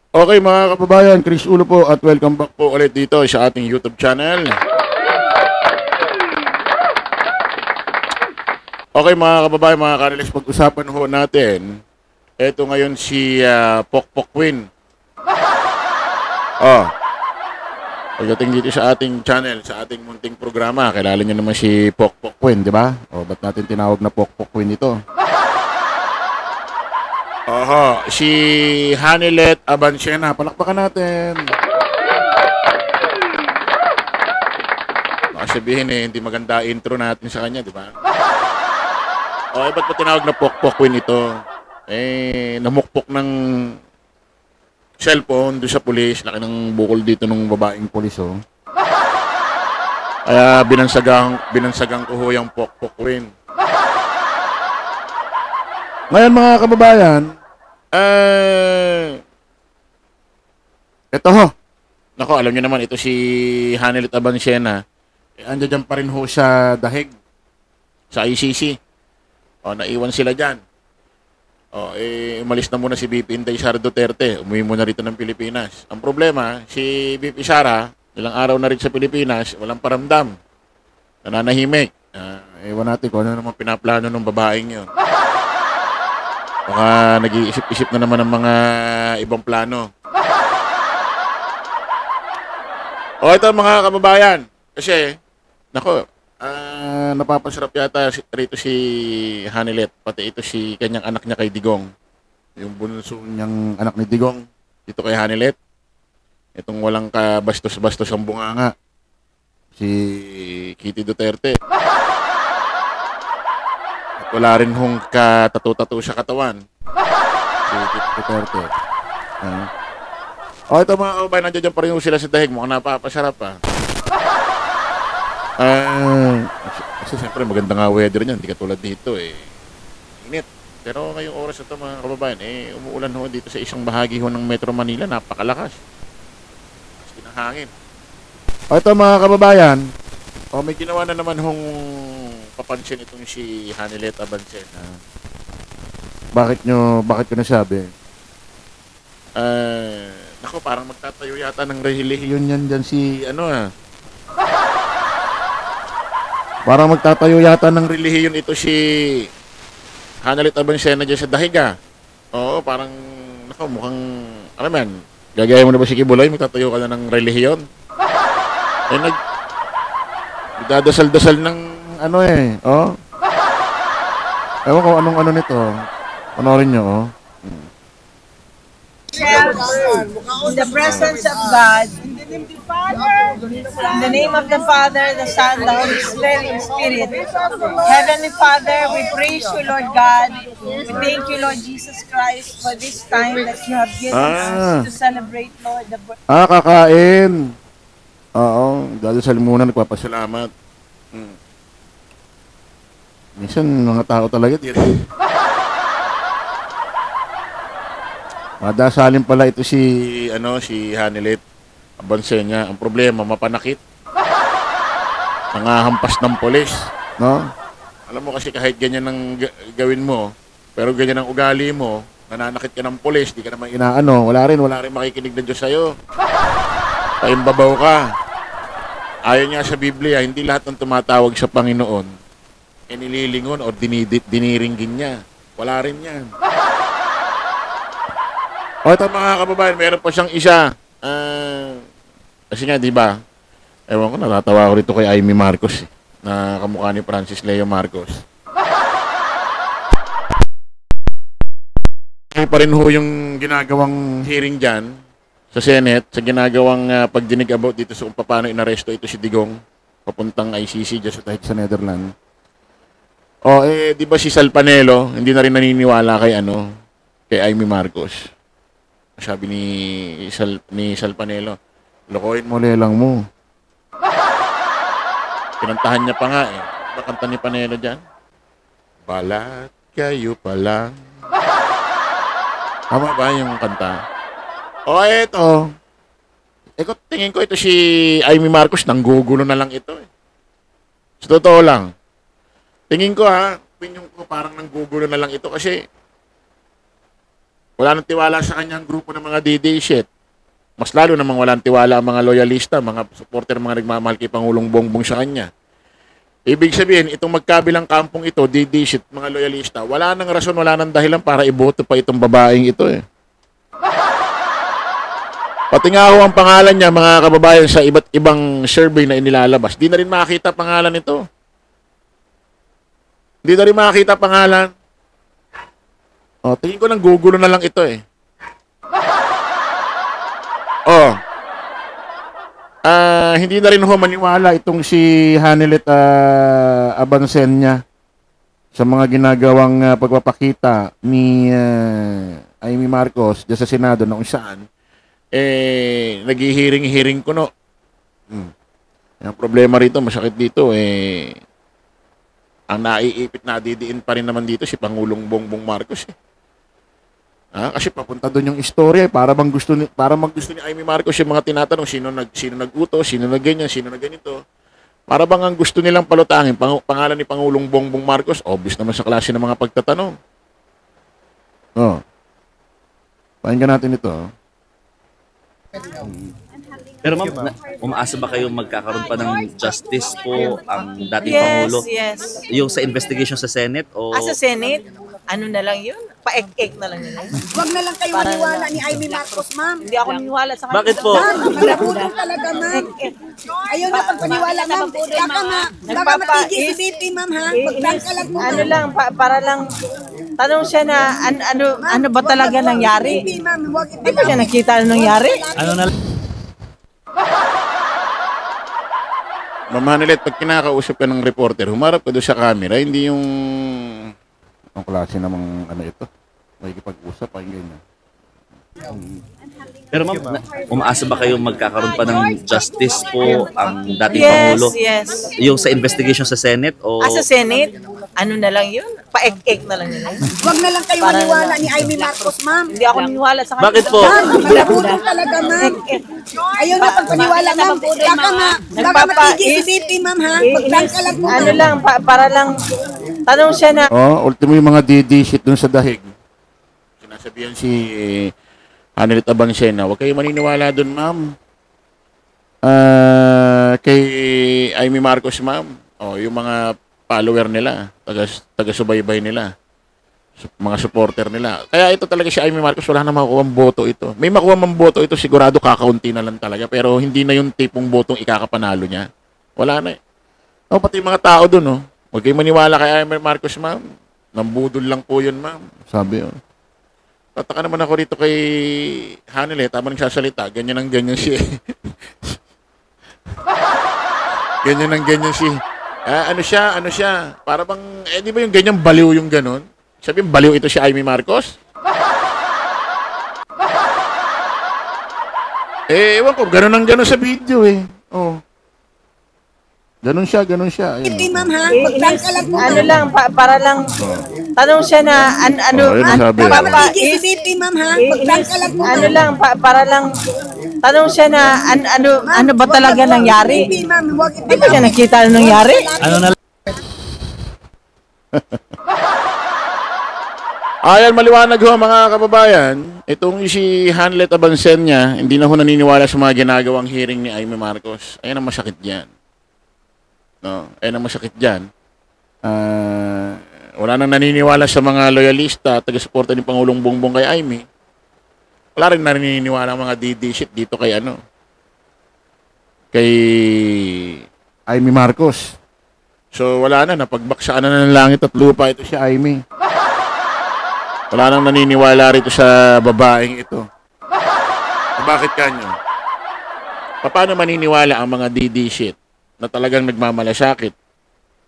Okay mga kababayan, Chris Ulo po at welcome back po ulit dito sa ating YouTube channel. Okay mga kababayan, mga kanilis, pag-usapan ho natin. Ito ngayon si Pokpok Queen. Oh, pagdating dito sa ating channel, sa ating munting programa, kilala niyo naman si Pokpok Queen, di ba? O, ba't natin tinawag na Pokpok Queen ito? Oho, si Hanilet Abancena. Palakpakan natin. Baka sabihin hindi maganda intro natin sa kanya, di ba? Okay, ba't pa tinawag na Pokpok Queen ito? Namukpok ng cellphone doon sa pulis. Laki ng bukol dito ng babaeng pulis, oh. Kaya binansagang ko ho yung Pokpok Queen. Ngayon mga kababayan, ito ho. Nako, alam niyo naman, ito si Hanilet Abancena. Andiyan pa rin ho sa dahig, sa ICC. O, naiwan sila dyan. O, umalis na muna si BP Inday Sara Duterte. Umuwi muna rito ng Pilipinas. Ang problema, si BP Sara, ilang araw na rin sa Pilipinas, walang paramdam. Nananahimik. Ewan natin kung ano naman pinaplano ng babaeng yun. Baka nag-iisip-isip na naman ng mga ibang plano. O ito mga kababayan. Kasi, nako, napapasarap yata rito si Hanilet. Pati ito si kanyang anak niya kay Digong. Yung bunso niyang anak ni Digong. Dito kay Hanilet. Itong walang kabastos-bastos ang bunganga. Si Kitty Duterte. Wala rin hong katatu-tatu sa katawan. Si Kitty Duterte. O ito mga kababayan, nandiyan pa rin sila sa dahig. Mukhang napapasarap pa. Kasi siyempre maganda nga weather niyan. Hindi katulad dito init. Pero ngayong oras ito mga kababayan, umuulan ho dito sa isang bahagi ho ng Metro Manila. Napakalakas. Mas kinahangin. O ito mga kababayan, may ginawa na naman hong papansin itong si Hanilet Abancena. Bakit nyo nasabi? Nako, parang magtatayo yata ng relihiyon yan dyan si Parang magtatayo yata ng relihiyon ito si Hanilet Abancena dyan sa dahiga. Oo, parang nako, mukhang gagaya mo na ba si Kibuloy? Magtatayo ka na ng relihiyon? Nagdadasal-dasal ng ewan ko anong nito. Panorin nyo, In the presence of God, in the name of the Father, the Son, the Holy Spirit. Heavenly Father, we praise you, Lord God. We thank you, Lord Jesus Christ, for this time that you have given us to celebrate, Lord, the birth. Kakain. Oo, dadasal muna, nagpapasalamat. Minsan, mga tao talaga, madasalin pala ito si Hanilet Abancena. Ang problema, mapanakit. Nangahampas ng pulis, no? Alam mo kasi kahit ganyan ang gawin mo, pero ganyan ang ugali mo, nananakit ka ng pulis, di ka naman wala rin makikinig na Diyos sa'yo. Paimbabaw ka. Ayon nga sa Biblia, hindi lahat ng tumatawag sa Panginoon nililingon o diniringgin niya. Wala rin yan. O ito mga kababayan, meron pa siyang isa. Kasi nga, di ba? Ewan ko, natatawa ako rito kay Amy Marcos, na kamukha ni Francis Leo Marcos. Pa rin ho yung ginagawang hearing dyan sa Senate, sa ginagawang pagdinig about dito sa kung paano inaresto ito si Digong, papuntang ICC dyan sa dahig sa Netherlands. Di ba si Sal Panelo, hindi na rin naniniwala kay Amy Marcos. Sabi ni Sal Panelo, lokohin mo lelang mo. Pinantahan niya pa nga Diba kanta ni Panelo dyan? Balat kayo pa lang. Tama ba yung kanta? Eto. Tingin ko ito si Amy Marcos, nanggugulo na lang ito. Sa totoo lang. Tingin ko opinion ko parang nanggugulo na lang ito kasi Wala nang tiwala sa kanyang grupo ng mga DD shit. Mas lalo namang walang tiwala ang mga loyalista, mga supporter, mga nagmamahal kay Pangulong Bongbong sa kanya. Ibig sabihin, itong magkabilang kampong ito, DD shit, mga loyalista, wala nang rason, wala nang dahilan para iboto pa itong babaeng ito eh. Pati nga ho ang pangalan niya, mga kababayan, sa iba't ibang survey na inilalabas, di na rin makita pangalan ito. Di na rin makita pangalan. O, tingin ko lang gugulo na lang ito eh. Oh. Hindi na rin ho maniwala itong si Hanelet Abansenya sa mga ginagawang pagpapakita ni Amy Marcos dyan sa Senado na kung saan naghihiring-hiring kuno. Ang problema rito, masakit dito ang naiipit na didiin pa rin naman dito si Pangulong Bongbong Marcos eh. Kasi papunta doon yung istorya para gusto ni Amy Marcos yung mga tinatanong sino nag-utos, sino nagganyan, sino nagganito. Para bang ang gusto nilang palutangin pangalan ni Pangulong Bongbong Marcos, obvious naman sa klase ng mga pagtatanong. Pakinggan natin ito. Pero ma'am, umaasa ba kayo magkakaroon pa ng justice po ang dating Pangulo? Yes. Yung sa investigation sa Senate o Sa Senate, ano na lang yun? Paek-ek na lang yun. Huwag na lang kayo maniwala ni Amy Marcos, ma'am. Hindi ako naniwala sa kanya. Bakit po? Ma'am, malabudol talaga, ma'am. Ayaw na pagpaniwala, ma'am. Baka matigil si BP, ma'am, ha? Pag-prank ka lang po, Ano ma'am. lang, para lang, tanong siya na ano ba talaga nangyari? BP, ma'am, huwag Di ba siya nakita na nangyari? ano na Ma'am Hanelet, pag kinakausap ka ng reporter, humarap ka doon sa camera, hindi yung ang klase namang ano ito. Makikipag-usap, pakinggan niya. Pero ma'am, umaasa ba kayo magkakaroon pa ng justice po ang dating Pangulo? Yes. Yung sa investigation sa Senate o Sa Senate, ano na lang yun? Paek-ek na lang yun. Huwag na lang kayo maniwala ni Amy Marcos, ma'am. Hindi ako naniwala sa kanya. Bakit po? Ma'am, malabudol talaga, ma'am. Ayaw na pagpaniwala, ma'am. Baka matigil si BP, ma'am, ha? Pag-prank ka lang po, Ano ma'am. lang, para lang, tanong siya na, Ultimo yung mga DD shit dun sa dahig. Sinasabihan si Hanelet Abansenya, huwag kayo maniniwala dun, ma'am. Kay Amy Marcos, ma'am. Yung mga follower nila, taga-subaybay nila, mga supporter nila. Kaya ito talaga si Amy Marcos, wala na makukuha ang boto ito. May makuha mang boto ito, sigurado kakaunti na lang talaga. Pero hindi na yung tipong botong ikakapanalo niya. Wala na eh. Pati yung mga tao dun, huwag kayo maniwala kay Amy Marcos, ma'am. Nambudol lang po yun, ma'am. Sabi, Tataka naman ako rito kay Hanelet, habang nagsasalita, ganyan ang ganyan si ganyan ang ganyan si ano siya, para bang, di ba yung ganyan baliw yung ganon? Sabi baliw ito si Amy Marcos? Ewan ko, ganon ang ganon sa video eh. Ganon siya. Ayun, BP, ma'am, ha? Pag-prank ka lang po, ano ma'am. lang, para lang, tanong siya na, yun ang sabi. Baka matigil si BP, ma'am, ha? Pag-prank ka lang po, ano ma'am. lang, para lang, tanong siya na, ano ba talaga nangyari? BP, ma'am, huwag Di ba siya nakita na nangyari? ano na Ayan, maliwanag ho mga kababayan. Itong si Hanelet Abansenya, hindi na ho naniniwala sa mga ginagawang hearing ni Amy Marcos. Ayan ang masakit dyan. Ayan ang masakit dyan. Wala nang naniniwala sa mga loyalista, taga-suporta ni Pangulong Bongbong kay Amy. Wala rin naniniwala ang mga DD shit dito kay kay Amy Marcos. So wala na, napagbaksakan na ng langit at lupa ito si Amy. Wala nang naniniwala rito sa babaeng ito. Bakit kanyo? Paano maniniwala ang mga DD shit na talagang nagmamalasakit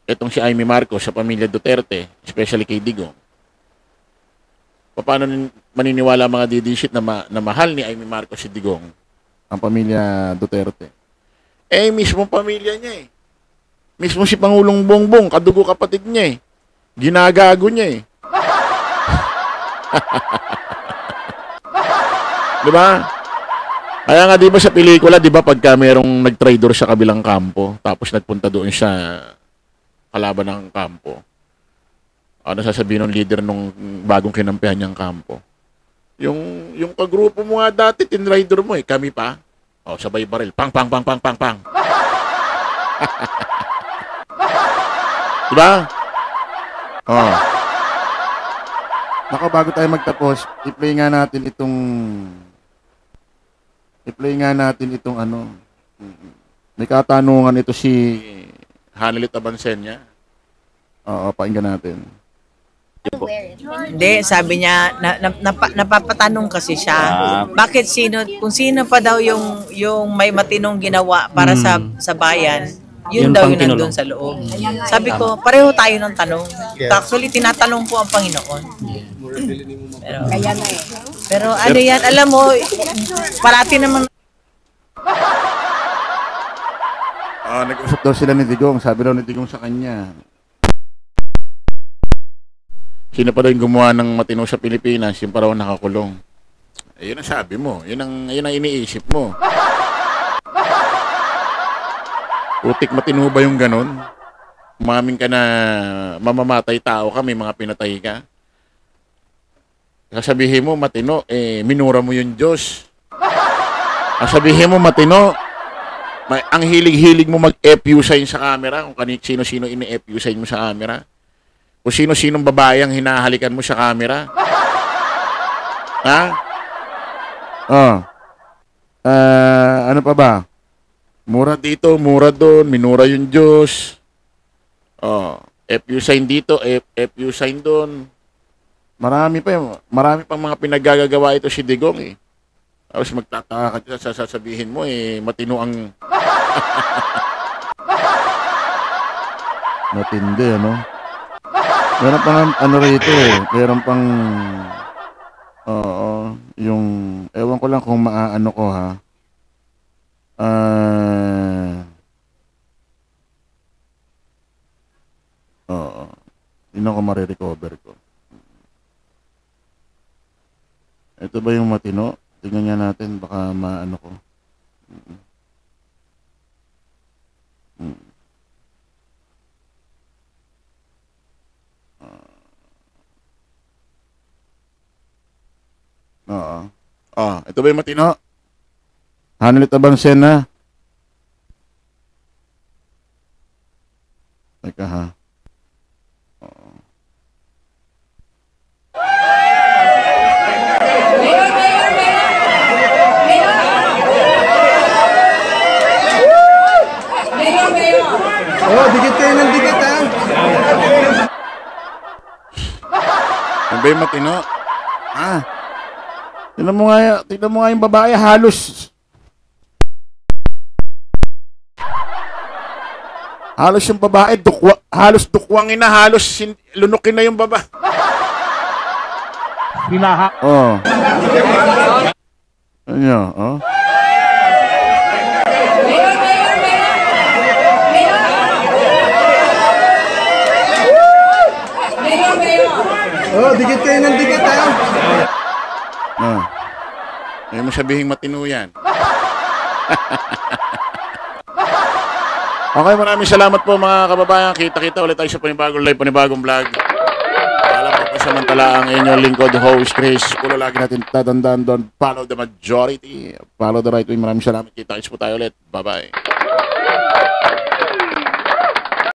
itong si Amy Marcos sa pamilya Duterte, especially kay Digong? Paano maniniwala ang mga DD shit na mahal ni Amy Marcos si Digong, ang pamilya Duterte? Mismo pamilya niya eh. Mismo si Pangulong Bongbong, kadugo kapatid niya eh. Ginagago niya eh. Diba? Kaya nga 'di ba sa pelikula, 'di ba pagka merong nag-traitor sa kabilang kampo, tapos nagpunta doon sa kalaban ng kampo. Ano sasabihin ng leader nung bagong kinampihan niyang kampo? Yung kagrupo mo nga dati, tinrider mo eh. Kami pa. O, sabay baril. Pang, pang, pang, pang, pang, pang. Diba? Oh. Nako, bago tayo magtapos, i-play nga natin itong ano. May katanungan ito si Hanelit Abansenya. Oo, pakinggan natin. Hindi, sabi niya, napapatanong kasi siya, bakit kung sino pa daw yung may matinong ginawa para sa bayan, yun daw yung nandun sa loob. Sabi ko, pareho tayo ng tanong. Actually, tinatanong po ang Panginoon. Pero ano yan, alam mo, parati naman. Nag-usap daw sila ni Digong. Sabi daw ni Digong sa kanya, sino pa daw yung gumawa ng matino sa Pilipinas, yung pa raw nakakulong. Yun ang sabi mo. Yun ang iniisip mo. Putik matino ba yung ganun? Umamin ka na mamamatay tao ka, may mga pinatay ka. Sasabihin mo, matino, minura mo yung Diyos. Sasabihin mo, matino, ang hilig-hilig mo mag-FU sign sa camera, kung sino-sino ini-FU sign mo sa camera. Kung sino-sinong babae ang hinahalikan mo sa camera. Ha? Ano pa ba? Mura dito, mura doon, minura yung Diyos. FU sign dito, FU sign doon. Marami pang mga pinaggagawa ito si Digong eh. Tapos magtataka ka dyan, sasabihin mo matino ang... Matindi, ano? Meron pang ano rito eh. Meron pang yung ewan ko lang kung maaano ko ha. Yun ako marirecover ko. Ito ba yung matino? Tingnan nga natin baka maano ko. Ito ba yung matino? Hanelit Abansenya. Teka ha. Dikit kayo ng dikit ha. Ano ba yung matino? Tignan mo nga yung babae, halos yung babae, halos dukwangin na, halos lunukin na yung baba. Ano, Dikit kayo ng dikit ha. Ayaw mo sabihin matino yan. Okay, maraming salamat po mga kababayan. Kita-kita ulit tayo sa panibagong live, panibagong vlog. Alam po pasamantala ang inyong lingkod, host Chris. Kulo lagi natin tatandaan doon. Follow the majority. Follow the right way. Maraming salamat. Kita-kits po tayo ulit. Bye-bye.